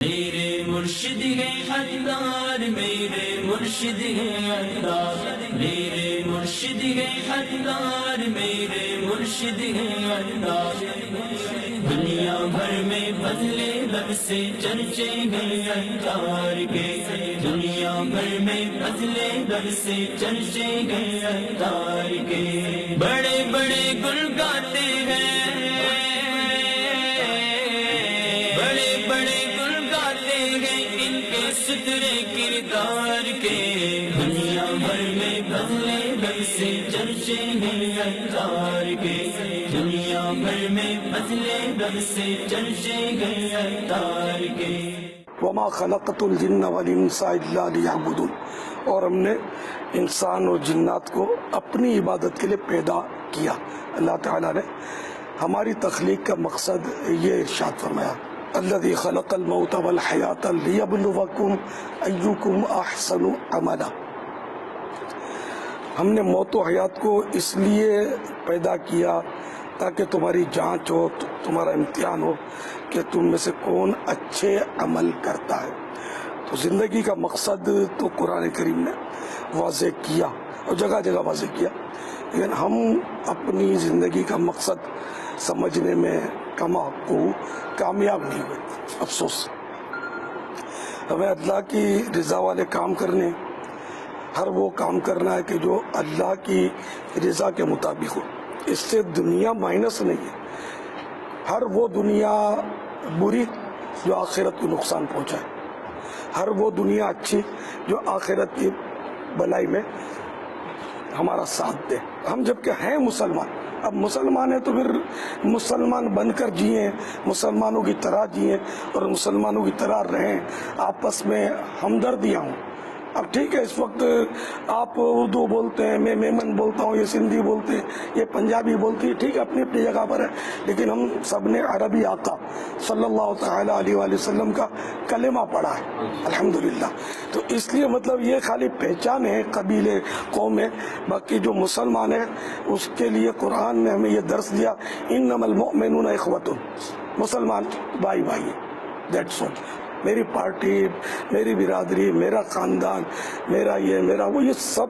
میرے مرشد ہے حقدار، میرے مرشد ہے حقدار، میرے مرشد ہے حقدار، میرے مرشد ہے حقدار۔ دنیا بھر میں بدلے لب سے چرچے ہیں حقدار کے، دنیا بھر میں بدلے لب سے چرچے ہیں حقدار کے۔ بڑے بڑے گل گاتے ہیں، بڑے بڑے گل گاتے ہیں ان کے سترے کردار کے۔ دنیا بھر میں بدلے لب سے چرچے ہیں حقدار کے، دنیا بھر میں بدلے لب سے چرچے ہیں حقدار کے۔ وما خلقت الجن والانس الا لیعبدون، اور ہم نے انسان اور جنات کو اپنی عبادت کے لیے پیدا کیا۔ اللہ تعالیٰ نے ہماری تخلیق کا مقصد یہ ارشاد فرمایا، الذی خلق الموت والحیاۃ لیبلوکم ایکم احسن عملا۔ ہم نے موت و حیات کو اس لیے پیدا کیا تاکہ تمہاری جانچ ہو، تمہارا امتحان ہو کہ تم میں سے کون اچھے عمل کرتا ہے۔ تو زندگی کا مقصد تو قرآن کریم نے واضح کیا اور جگہ جگہ واضح کیا، لیکن ہم اپنی زندگی کا مقصد سمجھنے میں کامیاب نہیں ہوئے۔ افسوس، ہمیں اللہ کی رضا والے کام کرنے، ہر وہ کام کرنا ہے کہ جو اللہ کی رضا کے مطابق ہو۔ اس سے دنیا مائنس نہیں ہے، ہر وہ دنیا بری جو آخرت کو نقصان پہنچائے، ہر وہ دنیا اچھی جو آخرت کی بھلائی میں ہمارا ساتھ دے۔ ہم جبکہ ہیں مسلمان، اب مسلمان ہیں تو پھر مسلمان بن کر جئیں، مسلمانوں کی طرح جئیں اور مسلمانوں کی طرح رہیں، آپس میں ہمدردیاں ہوں۔ اب ٹھیک ہے، اس وقت آپ اردو بولتے ہیں، میں میمن بولتا ہوں، یہ سندھی بولتے ہیں، یہ پنجابی بولتی ہے، ٹھیک ہے، اپنی اپنی جگہ پر ہے، لیکن ہم سب نے عربی آقا صلی اللہ تعالیٰ علیہ وآلہ وسلم کا کلمہ پڑھا ہے الحمدللہ۔ تو اس لیے مطلب یہ خالی پہچان ہے قبیلے قوم ہے، باقی جو مسلمان ہے اس کے لیے قرآن نے ہمیں یہ درس دیا، انما المؤمنون اخوۃ، مسلمان بھائی بھائی ہے، دیٹس آل۔ میری پارٹی، میری برادری، میرا خاندان، میرا یہ میرا وہ، یہ سب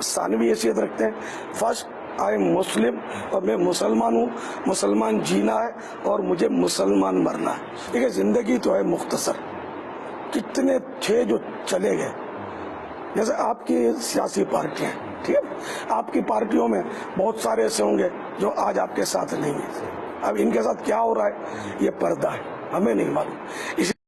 ثانوی حیثیت رکھتے ہیں۔ فرسٹ آئی ایم مسلم، اور میں مسلمان ہوں، مسلمان جینا ہے اور مجھے مسلمان مرنا ہے۔ ٹھیک ہے، زندگی تو ہے مختصر، کتنے تھے جو چلے گئے، جیسے آپ کی سیاسی پارٹیاں، ٹھیک ہے، آپ کی پارٹیوں میں بہت سارے ایسے ہوں گے جو آج آپ کے ساتھ نہیں ہیں۔ اب ان کے ساتھ کیا ہو رہا ہے یہ پردہ ہے، ہمیں نہیں معلوم۔